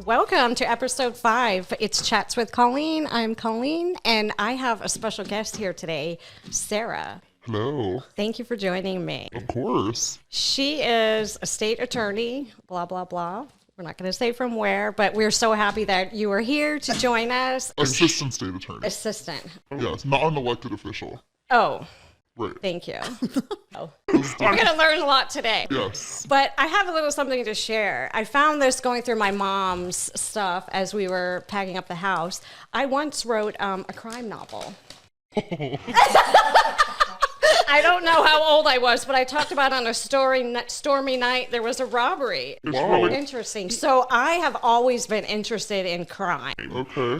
Welcome to episode 5. It's Chats with Colleen. I'm Colleen, and I have a special guest here today, Sarah. Hello. Thank you for joining me. Of course. She is a state attorney, blah, blah, blah. We're not going to say from where, but we're so happy that you are here to join us. Assistant state attorney. Assistant. Yes, not an elected official. Oh, Right. thank you. Oh. We're going to learn a lot today. Yes. But I have a little something to share. I found this going through my mom's stuff as we were packing up the house. I once wrote a crime novel. I don't know how old I was, but I talked about on a stormy night, there was a robbery. It's really interesting. So I have always been interested in crime,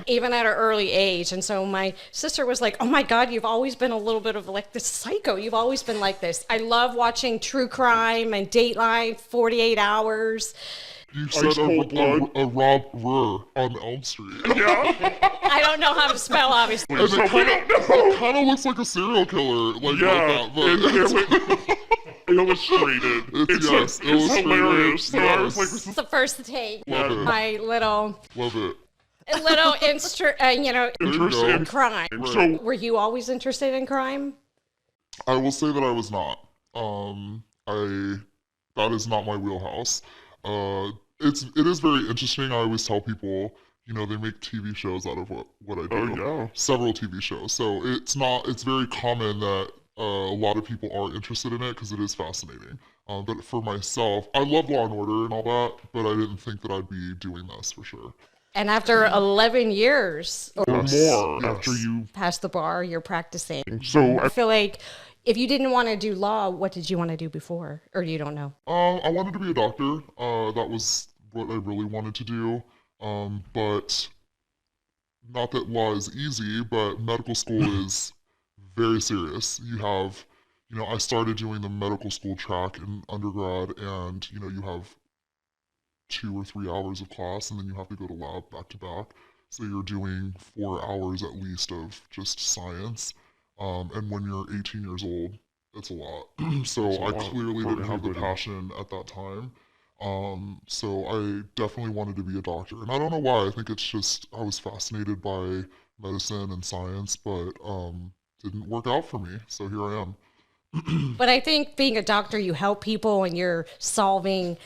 even at an early age. And so my sister was like, oh my God, you've always been a little bit of like this psycho. You've always been like this. I love watching true crime and Dateline, 48 Hours. You said a robber on Elm Street. Yeah. I don't know how to spell, obviously. And it kind of looks like a serial killer, like that. But Illustrated. It's hilarious. So I was like, this It's is the first take. Love it. My little Love it. interesting. crime. So Were you always interested in crime? I will say that I was not. That is not my wheelhouse. It is very interesting. I always tell people, they make TV shows out of what I do. Oh, yeah. Several TV shows. So it's very common that a lot of people are interested in it because it is fascinating. But for myself, I love Law and Order and all that, but I didn't think that I'd be doing this for sure. And after 11 years or more Yes. after you. past the bar, you're practicing. So I feel like if you didn't want to do law, what did you want to do before? Or you don't know? I wanted to be a doctor. That was what I really wanted to do. But not that law is easy, but medical school is very serious. You have, I started doing the medical school track in undergrad, and, you have 2 or 3 hours of class, and then you have to go to lab back to back. So you're doing 4 hours at least of just science. And when you're 18 years old, it's a lot. So It's a I lot clearly for didn't have the everybody. passion at that time. So I definitely wanted to be a doctor. And I don't know why. I think it's just I was fascinated by medicine and science, but didn't work out for me. So here I am. But I think being a doctor, you help people and you're solving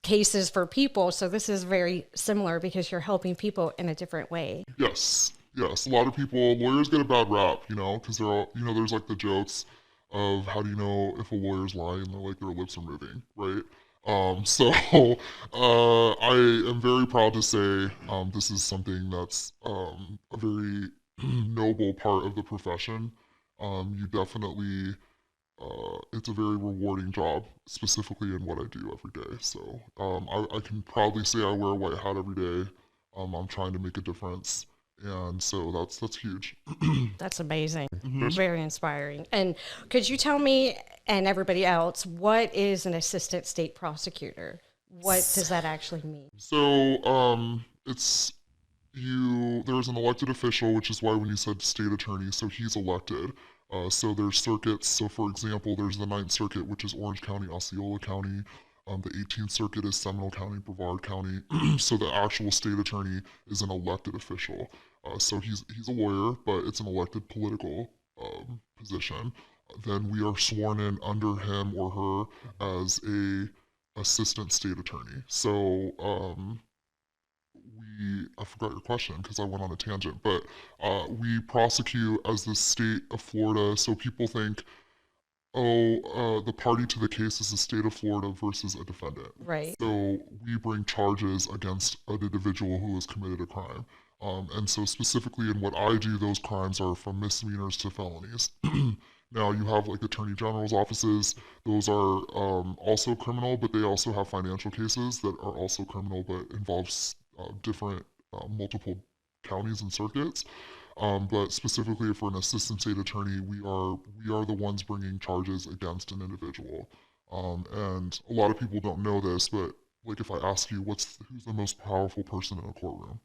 cases for people. So this is very similar because you're helping people in a different way. Yes. Yes. A lot of people, lawyers get a bad rap, because they're all, there's like the jokes of how do you know if a lawyer's lying? They're like, their lips are moving, right? So I am very proud to say this is something that's a very noble part of the profession. You definitely, it's a very rewarding job, specifically in what I do every day. So I can proudly say I wear a white hat every day. I'm trying to make a difference. And so that's huge. That's amazing. Very inspiring. And could you tell me and everybody else, what is an assistant state prosecutor? What does that actually mean? So it's there's an elected official, which is why when you said state attorney, so he's elected. So there's circuits. So for example, there's the 9th Circuit, which is Orange County, Osceola County. The 18th Circuit is Seminole County, Brevard County. So the actual state attorney is an elected official. So he's a lawyer, but it's an elected political position. Then we are sworn in under him or her as a assistant state attorney. So I forgot your question because I went on a tangent, but we prosecute as the state of Florida. So people think, the party to the case is the state of Florida versus a defendant. Right. So we bring charges against an individual who has committed a crime. And so specifically in what I do, those crimes are from misdemeanors to felonies. Now you have like attorney general's offices. Those are also criminal, but they also have financial cases that are also criminal, but involves different multiple counties and circuits. But specifically for an assistant state attorney, we are the ones bringing charges against an individual. And a lot of people don't know this, but like if I ask you who's the most powerful person in a courtroom,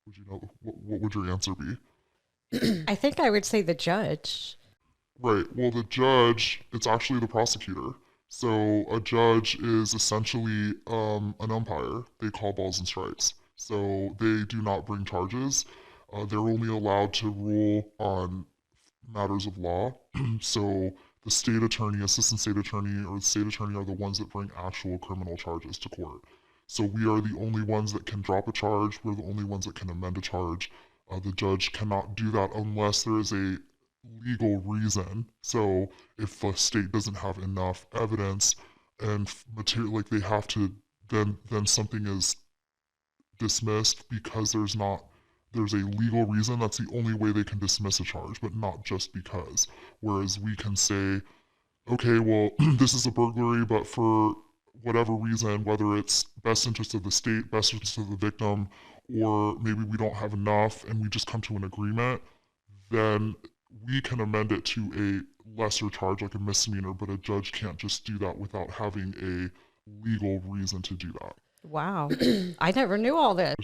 would you know what would your answer be? I think I would say the judge. Right. Well, the judge, it's actually the prosecutor. So a judge is essentially an umpire. They call balls and strikes. So they do not bring charges. They're only allowed to rule on matters of law. So the state attorney, assistant state attorney, or the state attorney are the ones that bring actual criminal charges to court. So we are the only ones that can drop a charge. We're the only ones that can amend a charge. The judge cannot do that unless there is a legal reason. So if the state doesn't have enough evidence and material, like they have to, then something is dismissed because there's a legal reason. That's the only way they can dismiss a charge, but not just because. Whereas we can say, okay, well, this is a burglary, but for whatever reason, whether it's best interest of the state, best interest of the victim, or maybe we don't have enough and we just come to an agreement, then we can amend it to a lesser charge, like a misdemeanor, but a judge can't just do that without having a legal reason to do that. Wow. I never knew all this.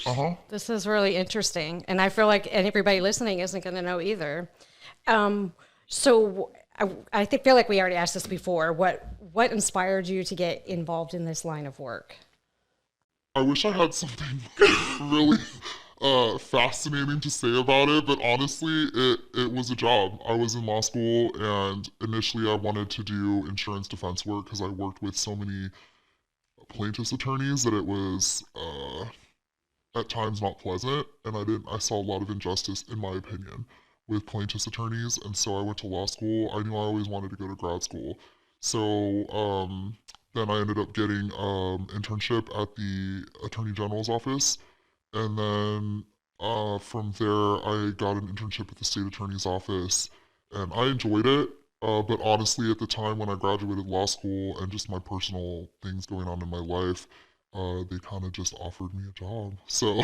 This is really interesting. And I feel like everybody listening isn't going to know either. So I feel like we already asked this before. What inspired you to get involved in this line of work? I wish I had something really fascinating to say about it, but honestly, it was a job. I was in law school, and initially I wanted to do insurance defense work because I worked with so many plaintiffs' attorneys that it was at times not pleasant, and I saw a lot of injustice, in my opinion, with plaintiffs' attorneys, and so I went to law school. I knew I always wanted to go to grad school, so then I ended up getting internship at the Attorney General's office, and then from there I got an internship at the State Attorney's office, and I enjoyed it. But honestly, at the time when I graduated law school and just my personal things going on in my life, they kind of just offered me a job. So,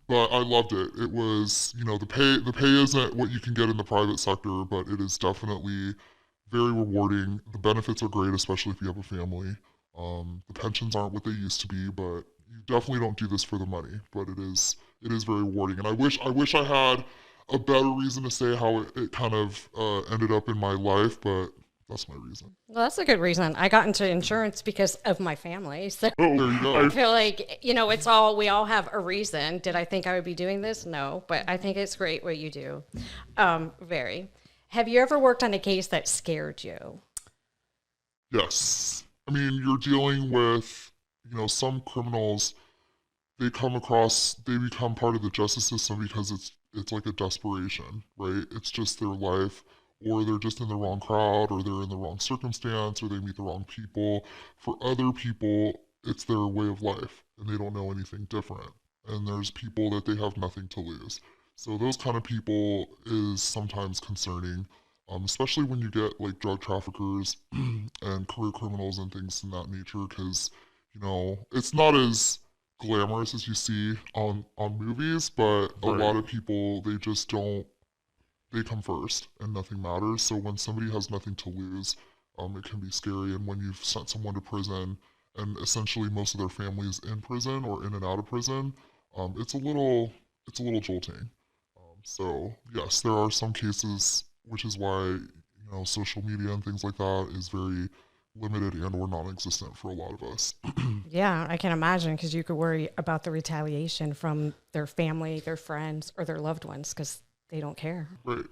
but I loved it. It was, the pay isn't what you can get in the private sector, but it is definitely very rewarding. The benefits are great, especially if you have a family. The pensions aren't what they used to be, but you definitely don't do this for the money. But it is very rewarding, and I wish I had a better reason to say how it kind of ended up in my life, but that's my reason. Well, that's a good reason. I got into insurance because of my family. So there you go. I feel like, we all have a reason. Did I think I would be doing this? No, but I think it's great what you do. Very. Have you ever worked on a case that scared you? Yes. I mean, you're dealing with, some criminals, they become part of the justice system because it's like a desperation, right? It's just their life, or they're just in the wrong crowd, or they're in the wrong circumstance, or they meet the wrong people. For other people, it's their way of life, and they don't know anything different. And there's people that they have nothing to lose. So those kind of people is sometimes concerning, especially when you get like drug traffickers and career criminals and things in that nature, because, it's not as glamorous as you see on movies, but a lot of people, they just don't, they come first and nothing matters. So when somebody has nothing to lose, it can be scary. And when you've sent someone to prison and essentially most of their family is in prison or in and out of prison, it's a little jolting. So yes, there are some cases, which is why, social media and things like that is very limited and or non-existent for a lot of us. Yeah, I can imagine, because you could worry about the retaliation from their family, their friends, or their loved ones because they don't care. Right.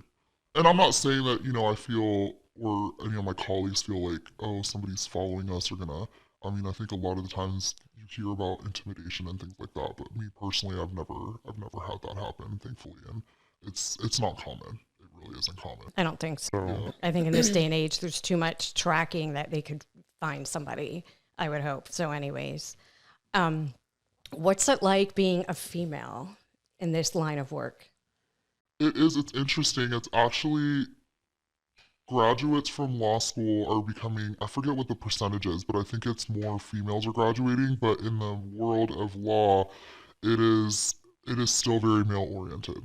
And I'm not saying that, I feel, or any of my colleagues feel like, oh, somebody's following us or I think a lot of the times you hear about intimidation and things like that, but me personally, I've never had that happen, thankfully, and it's not common. It really isn't common. I don't think so. Yeah. I think in this day and age, there's too much tracking that they could find somebody, I would hope. So anyways, what's it like being a female in this line of work? It's interesting. It's actually graduates from law school are becoming, I forget what the percentage is, but I think it's more females are graduating, but in the world of law, it is still very male oriented.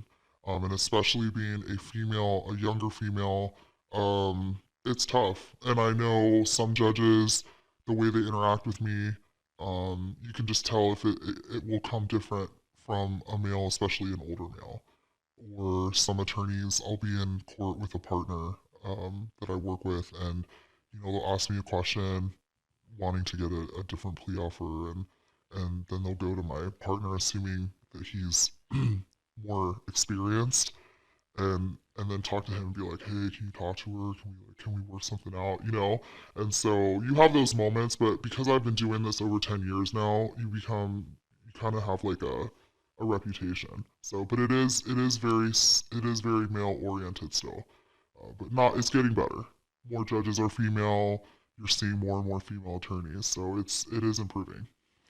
And especially being a younger female, it's tough. And I know some judges, the way they interact with me, you can just tell if it will come different from a male, especially an older male. Or some attorneys, I'll be in court with a partner that I work with, and they'll ask me a question wanting to get a different plea offer, and then they'll go to my partner assuming that he's more experienced, and then talk to him and be like, hey, can you talk to her? Can we work something out? And so you have those moments, but because I've been doing this over 10 years now, you kind of have like a reputation. So, but it is very male oriented still, but it's getting better. More judges are female. You're seeing more and more female attorneys, so it is improving.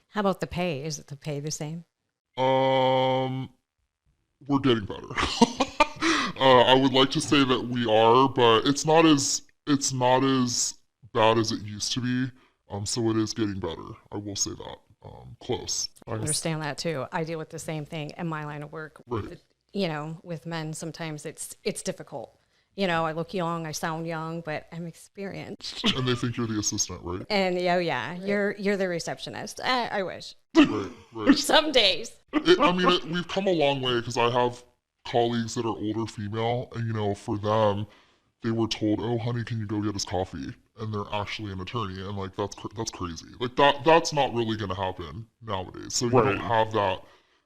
How about the pay? Is the pay the same? We're getting better. I would like to say that we are, but it's not as bad as it used to be. So it is getting better. I will say that. Close. I understand that too. I deal with the same thing in my line of work. Right. With men, sometimes it's difficult. I look young, I sound young, but I'm experienced. And they think you're the assistant, right? And right. you're the receptionist. I wish. Right. Some days. We've come a long way because I have colleagues that are older female, and for them, they were told, "Oh, honey, can you go get us coffee?" And they're actually an attorney, and like that's crazy. Like that's not really going to happen nowadays. So you don't have that.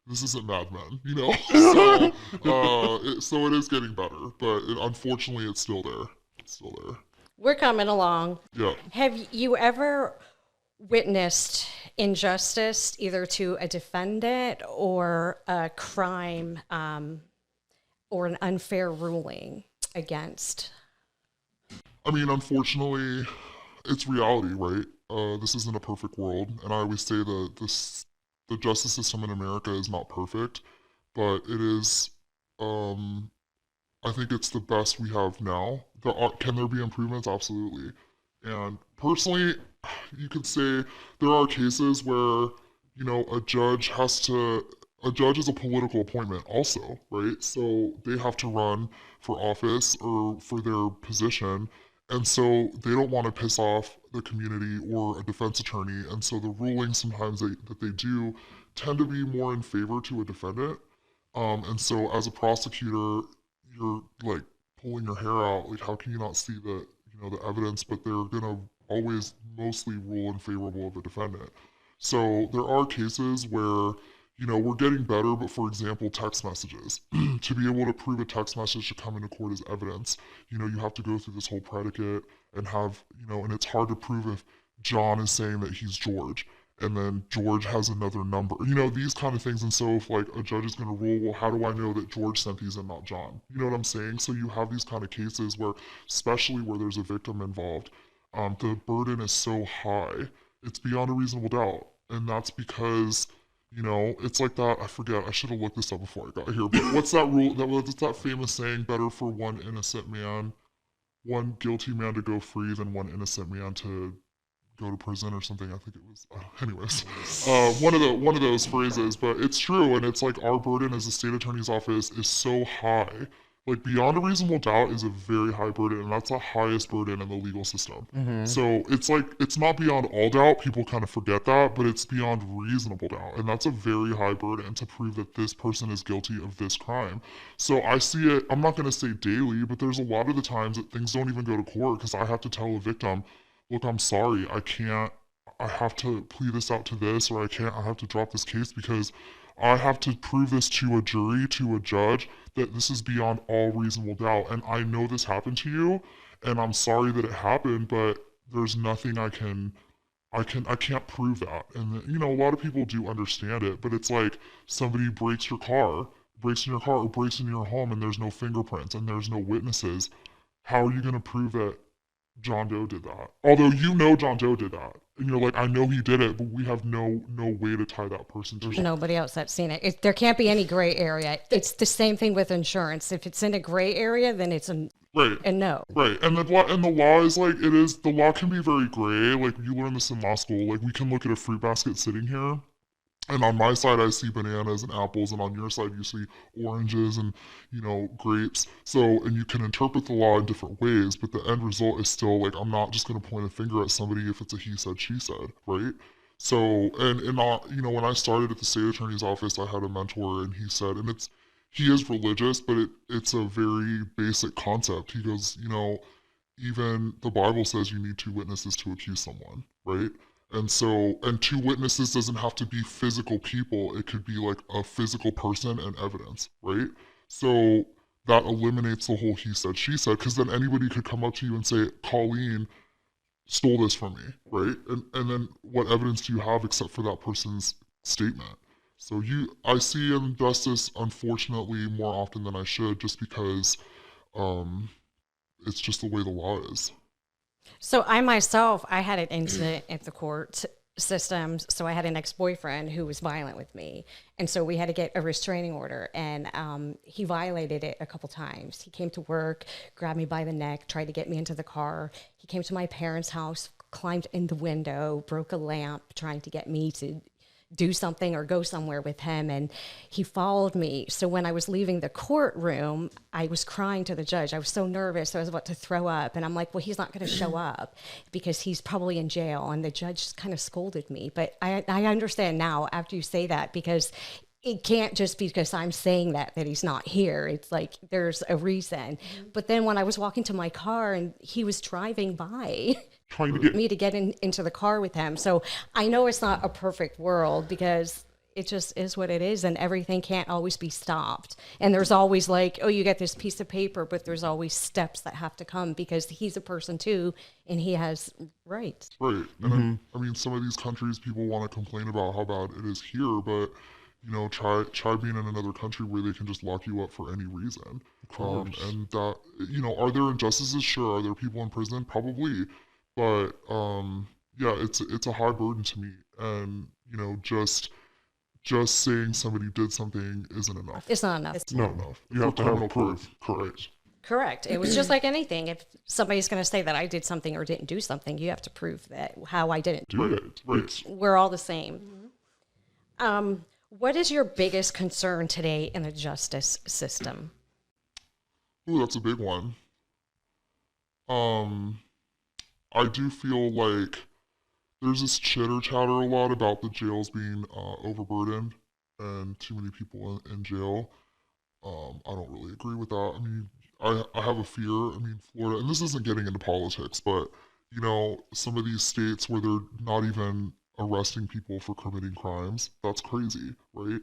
This isn't Mad Men, So it is getting better, but unfortunately, it's still there. We're coming along. Yeah. Have you ever witnessed injustice, either to a defendant or a crime, or an unfair ruling against? Unfortunately, it's reality, right? This isn't a perfect world, and I always say that the justice system in America is not perfect, but it is. I think it's the best we have now. Can there be improvements? Absolutely. And personally, you could say there are cases where a judge is a political appointment also, right? So they have to run for office or for their position. And so they don't want to piss off the community or a defense attorney. And so the rulings sometimes that they do tend to be more in favor to a defendant. And so as a prosecutor, you're like pulling your hair out. Like, how can you not see the evidence? But they're going to always mostly rule in favorable of the defendant. So there are cases where we're getting better, but for example, text messages. To be able to prove a text message to come into court as evidence, you have to go through this whole predicate and have, and it's hard to prove if John is saying that he's George, and then George has another number, these kind of things. And so if like a judge is going to rule, well, how do I know that George sent these and not John? You know what I'm saying? So you have these kind of cases where, especially where there's a victim involved, the burden is so high, it's beyond a reasonable doubt. And that's because it's like that. I forget. I should have looked this up before I got here. But what's that rule? What's that famous saying? Better for one guilty man to go free than one innocent man to go to prison or something. I think it was. Anyways, one of those phrases. But it's true, and it's like our burden as a state attorney's office is so high. Like beyond a reasonable doubt is a very high burden, and that's the highest burden in the legal system. Mm-hmm. So it's like, it's not beyond all doubt. People kind of forget that, but it's beyond reasonable doubt. And that's a very high burden to prove that this person is guilty of this crime. So I see it, I'm not going to say daily, but there's a lot of the times that things don't even go to court because I have to tell a victim, look, I'm sorry, I have to plead this out to this, or I have to drop this case because I have to prove this to a jury, to a judge, that this is beyond all reasonable doubt. And I know this happened to you, and I'm sorry that it happened, but there's nothing I can't prove that. And a lot of people do understand it, but it's like somebody breaks in your car, or breaks into your home, and there's no fingerprints and there's no witnesses. How are you going to prove that John Doe did that? Although John Doe did that. And you're like, I know he did it, but we have no way to tie that person to it. Nobody else that's seen it. There can't be any gray area. It's the same thing with insurance. If it's in a gray area, then it's a no. Right. And the law is like, the law can be very gray. Like you learn this in law school. Like we can look at a fruit basket sitting here, and on my side, I see bananas and apples, and on your side, you see oranges and, grapes. So, and you can interpret the law in different ways, but the end result is still like, I'm not just going to point a finger at somebody if it's a he said, she said, right? So, and when I started at the state attorney's office, I had a mentor, and he said, and he is religious, but it's a very basic concept. He goes, even the Bible says you need two witnesses to accuse someone, right? And so, and two witnesses doesn't have to be physical people. It could be like a physical person and evidence, right? So that eliminates the whole he said, she said, because then anybody could come up to you and say, Colleen stole this from me, right? And then what evidence do you have except for that person's statement? So I see injustice, unfortunately, more often than I should, just because it's just the way the law is. So I myself, I had an incident at the court systems. So I had an ex-boyfriend who was violent with me. And so we had to get a restraining order, and he violated it a couple times. He came to work, grabbed me by the neck, tried to get me into the car. He came to my parents' house, climbed in the window, broke a lamp, trying to get me to do something or go somewhere with him, and he followed me. So when I was leaving the courtroom, I was crying to the judge. I was so nervous, I was about to throw up, and I'm like, well, he's not going to show up because he's probably in jail. And the judge kind of scolded me. But I understand now after you say that, because it can't just be because I'm saying that he's not here. It's like there's a reason. But then when I was walking to my car and he was driving by, trying to get me to get into the car with him. So I know it's not a perfect world, because it just is what it is, and everything can't always be stopped. And there's always like, oh, you get this piece of paper, but there's always steps that have to come, because he's a person too, and he has rights. Right. And I mean, some of these countries, people want to complain about how bad it is here, but try being in another country where they can just lock you up for any reason. And that, are there injustices? Sure. Are there people in prison? Probably. But yeah, it's a high burden to me, and just saying somebody did something isn't enough. It's not enough. It's not enough. You have to have no proof. Correct. Correct. It was just like anything. If somebody's going to say that I did something or didn't do something, you have to prove that how I didn't do it. Right. We're all the same. What is your biggest concern today in the justice system? Ooh, that's a big one. I do feel like there's this chitter chatter a lot about the jails being overburdened and too many people in jail. I don't really agree with that. I mean, I have a fear. I mean, Florida, and this isn't getting into politics, but some of these states where they're not even arresting people for committing crimes, that's crazy, right?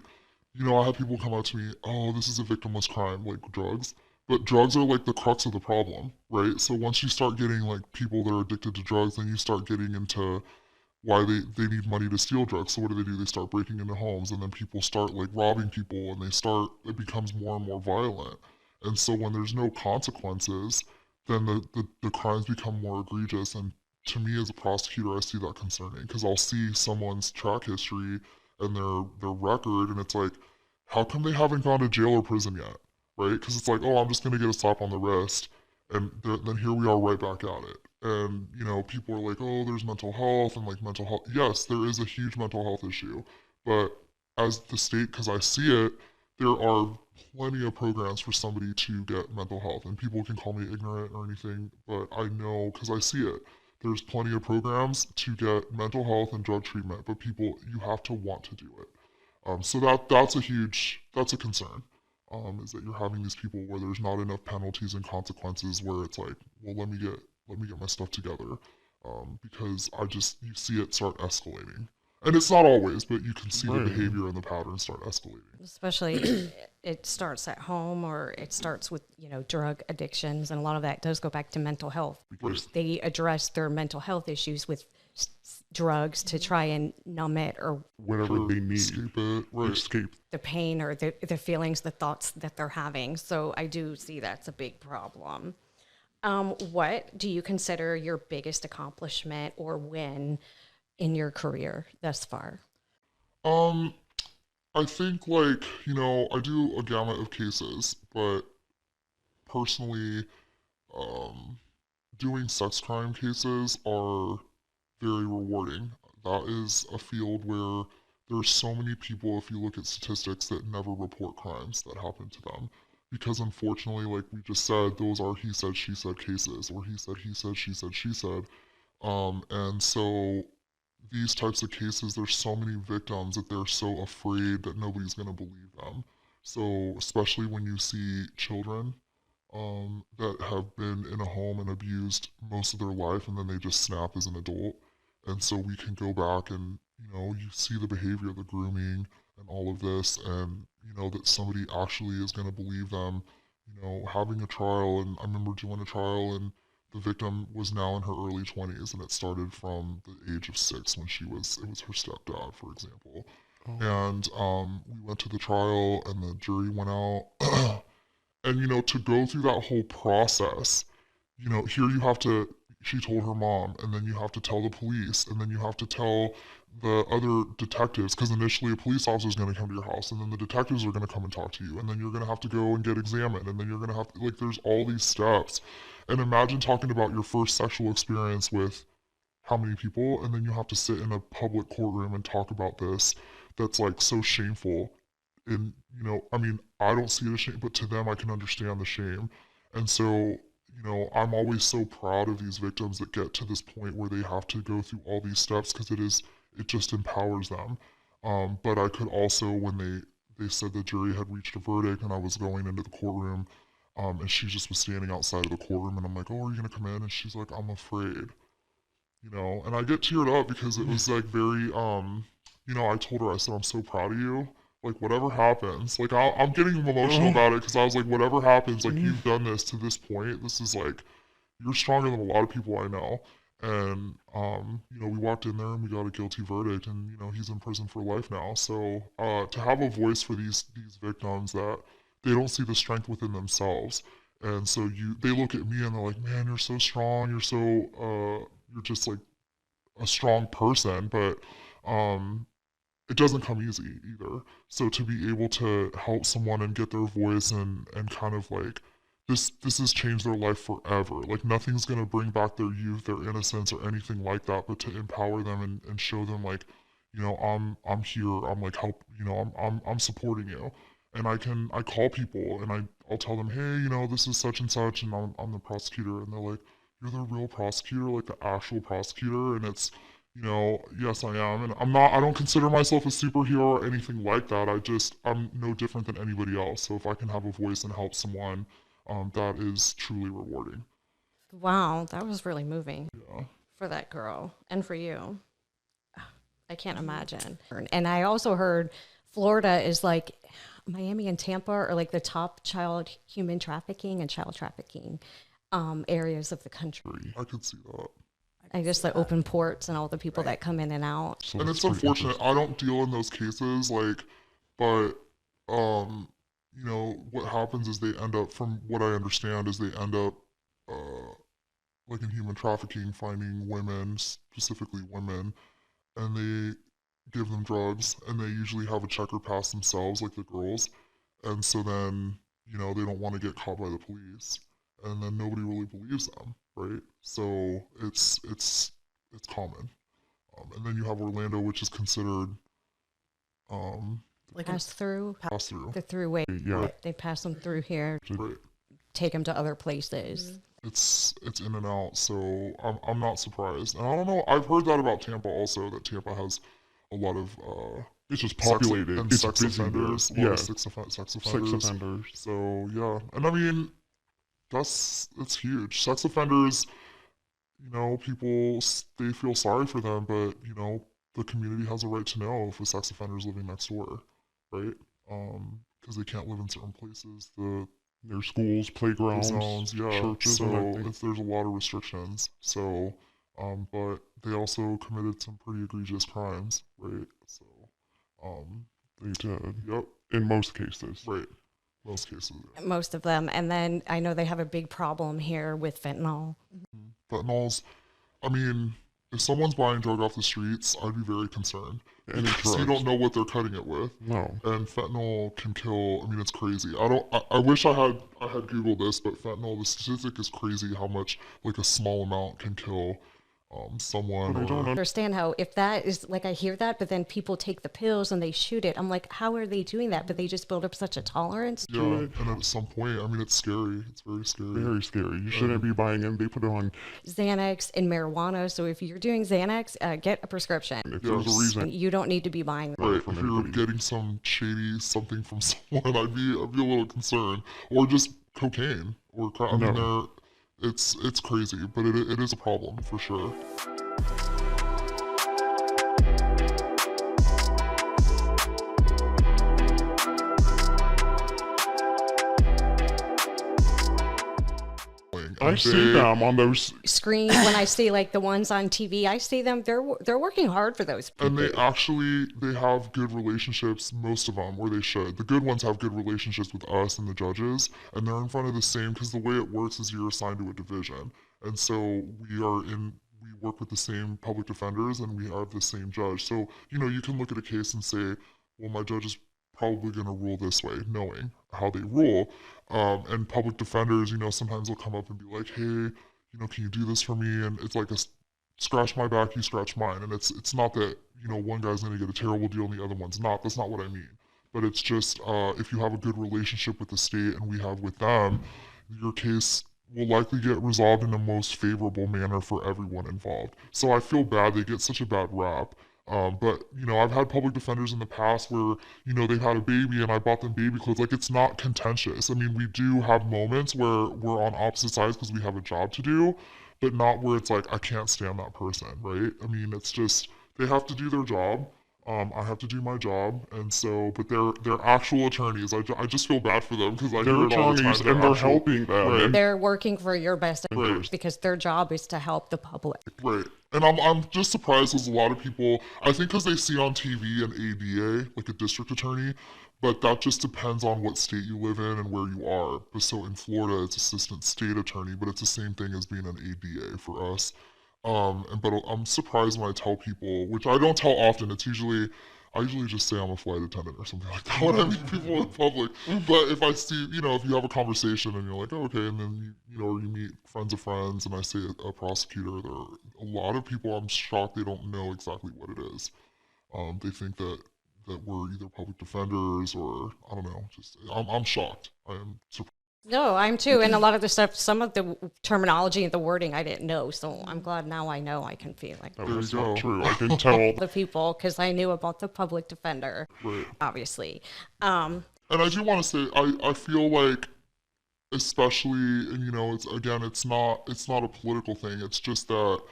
I have people come out to me, oh, this is a victimless crime, like drugs. But drugs are like the crux of the problem, right? So once you start getting like people that are addicted to drugs, then you start getting into why they need money to steal drugs. So what do? They start breaking into homes, and then people start like robbing people, and it becomes more and more violent. And so when there's no consequences, then the crimes become more egregious. And to me as a prosecutor, I see that concerning, because I'll see someone's track history and their record, and it's like, how come they haven't gone to jail or prison yet? Right? Because it's like, oh, I'm just going to get a slap on the wrist, and then here we are right back at it. And, people are like, oh, there's mental health and like mental health. Yes, there is a huge mental health issue. But as the state, because I see it, there are plenty of programs for somebody to get mental health. And people can call me ignorant or anything, but I know, because I see it. There's plenty of programs to get mental health and drug treatment, but you have to want to do it. So that's a concern. Is that you're having these people where there's not enough penalties and consequences, where it's like, well, let me get my stuff together, because you see it start escalating. And it's not always, but you can see the behavior and the patterns start escalating. Especially it starts at home, or it starts with, drug addictions. And a lot of that does go back to mental health. Because they address their mental health issues with drugs to try and numb it, or whatever they need. Escape the pain or the feelings, the thoughts that they're having. So I do see that's a big problem. What do you consider your biggest accomplishment or win in your career thus far? I think I do a gamut of cases, but personally, doing sex crime cases are very rewarding. That is a field where there's so many people, if you look at statistics, that never report crimes that happen to them. Because unfortunately, like we just said, those are he said, she said cases, or he said, she said, she said. And so these types of cases, there's so many victims that they're so afraid that nobody's going to believe them. So especially when you see children, that have been in a home and abused most of their life, and then they just snap as an adult. And so we can go back and, you see the behavior, the grooming, and all of this, and, that somebody actually is going to believe them, having a trial. And I remember doing a trial, and the victim was now in her early 20s, and it started from the age of 6 when it was her stepdad, for example. Oh. And we went to the trial, and the jury went out. And, to go through that whole process, here you have to, she told her mom, and then you have to tell the police, and then you have to tell the other detectives, because initially a police officer is going to come to your house, and then the detectives are going to come and talk to you, and then you're going to have to go and get examined, and then you're going to have to, like, there's all these steps. And imagine talking about your first sexual experience with how many people, and then you have to sit in a public courtroom and talk about this. That's like so shameful. And, I mean, I don't see it as shame, but to them, I can understand the shame. And so, I'm always so proud of these victims that get to this point where they have to go through all these steps, because it just empowers them. But I could also, when they said the jury had reached a verdict, and I was going into the courtroom, and she just was standing outside of the courtroom, and I'm like, oh, are you going to come in? And she's like, I'm afraid, and I get teared up, because it was like very, I told her, I said, I'm so proud of you. Like, whatever happens, like, I'm getting emotional about it, because I was like, whatever happens, like, you've done this to this point. This is like, you're stronger than a lot of people I know. And, we walked in there and we got a guilty verdict, and, he's in prison for life now. So, to have a voice for these victims that they don't see the strength within themselves. And so they look at me and they're like, man, you're so strong. You're just like a strong person. But, it doesn't come easy either. So to be able to help someone and get their voice and kind of like, this has changed their life forever. Like, nothing's going to bring back their youth, their innocence, or anything like that, but to empower them and show them, like, I'm here, I'm like, help, I'm supporting you. And I call people and I'll tell them, hey, this is such and such, and I'm the prosecutor. And they're like, you're the real prosecutor, like the actual prosecutor? And it's, yes, I am. And I don't consider myself a superhero or anything like that. I'm no different than anybody else. So if I can have a voice and help someone, that is truly rewarding. Wow, that was really moving. Yeah. For that girl and for you. I can't imagine. And I also heard Florida is like Miami and Tampa are like the top human trafficking and child trafficking areas of the country. I could see that. I just like open ports and all the people that come in and out. And it's unfortunate. I don't deal in those cases, like, but what happens is they end up, from what I understand, is they end up like in human trafficking, finding women, specifically women, and they give them drugs, and they usually have a checker pass themselves, like the girls, and so then they don't want to get caught by the police, and then nobody really believes them, right? So it's common. And then you have Orlando, which is considered like pass through the throughway. Yeah, they pass them through here, right. Take them to other places. It's in and out, so I'm not surprised. And I don't know, I've heard that about Tampa also, that Tampa has a lot of it's just populated. It's sex offenders. Yeah, sex offenders. So yeah, and I mean, it's huge. Sex offenders, people, they feel sorry for them, but the community has a right to know if a sex offender is living next door, right? Because they can't live in certain places. Their schools, playgrounds, zones, churches, so there's a lot of restrictions. So, but they also committed some pretty egregious crimes, right? So, they did. Yep. In most cases. Right. Most cases. Yeah. Most of them. And then I know they have a big problem here with fentanyl. Fentanyl's, I mean, if someone's buying drug off the streets, I'd be very concerned. Because you don't know what they're cutting it with. No. And fentanyl can kill, I mean, it's crazy. I wish I had Googled this, but fentanyl, the statistic is crazy how much, like, a small amount can kill someone. I don't understand how, if that is, like, I hear that, but then people take the pills and they shoot it. I'm like, how are they doing that? But they just build up such a tolerance to it. And at some point, I mean, it's scary. It's very scary. Very scary. You shouldn't be buying them. They put it on Xanax and marijuana. So if you're doing Xanax, get a prescription. If there's a reason. You don't need to be buying them. Right. If you're getting some shady something from someone, I'd be a little concerned. Or just cocaine or crack. I mean, it's crazy, but it is a problem for sure. I see them on those screens when I see like the ones on TV. I see them. They're working hard for those people. And they have good relationships, most of them, where they should. The good ones have good relationships with us and the judges, and they're in front of the same, because the way it works is you're assigned to a division. And so we work with the same public defenders and we have the same judge. So, you can look at a case and say, well, my judge is probably going to rule this way, knowing how they rule. And public defenders, sometimes they'll come up and be like, hey, can you do this for me? And it's like a scratch my back, you scratch mine. And it's not that, one guy's going to get a terrible deal and the other one's not. That's not what I mean. But it's just if you have a good relationship with the state and we have with them, your case will likely get resolved in the most favorable manner for everyone involved. So I feel bad they get such a bad rap. But, I've had public defenders in the past where, they've had a baby and I bought them baby clothes. Like, it's not contentious. I mean, we do have moments where we're on opposite sides because we have a job to do, but not where it's like, I can't stand that person, right? I mean, it's just, they have to do their job. I have to do my job, and so, but they're actual attorneys. I just feel bad for them because I hear it all the time. And they're helping them. Right. They're working for your best interest because their job is to help the public. Right. And I'm just surprised because a lot of people, I think because they see on TV an ADA, like a district attorney, but that just depends on what state you live in and where you are. So in Florida, it's assistant state attorney, but it's the same thing as being an ADA for us. But I'm surprised when I tell people, which I don't tell often. I usually just say I'm a flight attendant or something like that when I meet people in public. But if I see, if you have a conversation and you're like, oh, okay, and then you meet friends of friends, and I say a prosecutor, there are a lot of people. I'm shocked they don't know exactly what it is. They think that we're either public defenders or I don't know. Just I'm shocked. I am surprised. No, I'm too. And a lot of the stuff, some of the terminology and the wording I didn't know. So I'm glad now I know. I can feel like that was not true. I can tell the people because I knew about the public defender, obviously. And I do want to say, I feel like, especially, and it's not a political thing. It's just that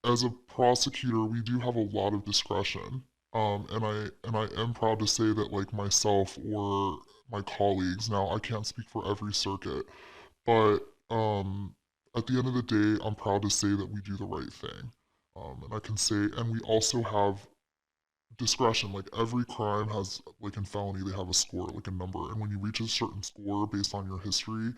as a prosecutor, we do have a lot of discretion. And I am proud to say that, like, myself or my colleagues, now I can't speak for every circuit, but at the end of the day, I'm proud to say that we do the right thing. And I can say, and we also have discretion. Like, every crime has, like in felony, they have a score, like a number. And when you reach a certain score based on your history,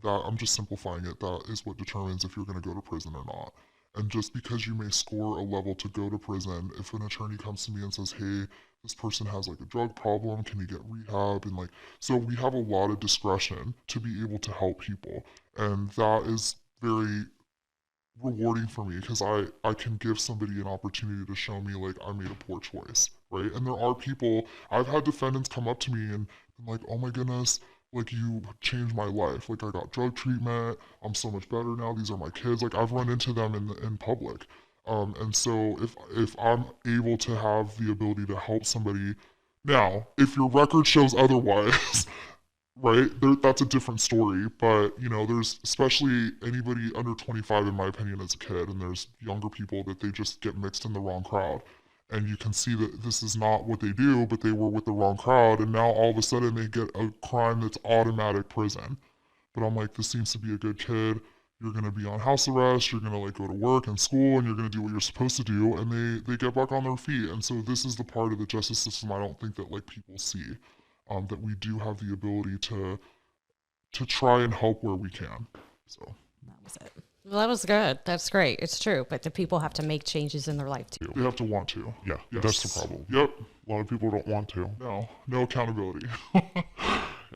that, I'm just simplifying it, that is what determines if you're going to go to prison or not. And just because you may score a level to go to prison, if an attorney comes to me and says, hey, this person has like a drug problem, can he get rehab? And so we have a lot of discretion to be able to help people. And that is very rewarding for me because I can give somebody an opportunity to show me like I made a poor choice, right? And there are people, I've had defendants come up to me and I'm like, oh my goodness, like, you changed my life. Like, I got drug treatment. I'm so much better now. These are my kids. Like, I've run into them in public. And so if I'm able to have the ability to help somebody, now, if your record shows otherwise, right, that's a different story. But, there's, especially anybody under 25, in my opinion, as a kid, and there's younger people that they just get mixed in the wrong crowd. And you can see that this is not what they do, but they were with the wrong crowd, and now all of a sudden they get a crime that's automatic prison. But I'm like, this seems to be a good kid. You're going to be on house arrest, you're going to like go to work and school, and you're going to do what you're supposed to do, and they get back on their feet. And so this is the part of the justice system I don't think that like people see, that we do have the ability to try and help where we can. So that was it. Well, that was good. That's great. It's true. But the people have to make changes in their life too. They have to want to. Yeah, yes. That's the problem. Yep. A lot of people don't want to. No accountability.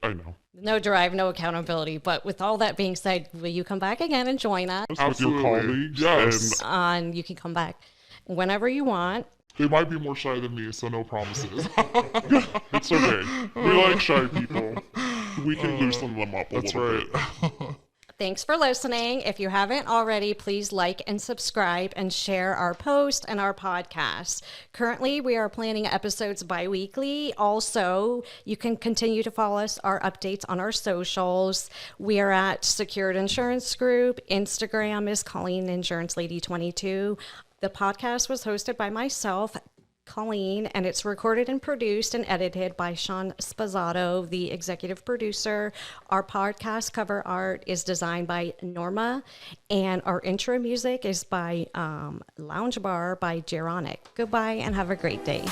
I know. No drive, no accountability. But with all that being said, will you come back again and join us? Absolutely. With your colleagues. Yes. You can come back whenever you want. They might be more shy than me, so no promises. It's okay. We like shy people. We can loosen them up a little bit. Thanks for listening. If you haven't already, please like and subscribe and share our post and our podcast. Currently, we are planning episodes bi-weekly. Also, you can continue to follow us, our updates on our socials. We are at Secured Insurance Group. Instagram is Colleen Insurance Lady 22. The podcast was hosted by myself, Colleen, and it's recorded and produced and edited by Sean Spazzato, the executive producer. Our podcast cover art is designed by Norma, and our intro music is by Lounge Bar by Geronic. Goodbye and have a great day.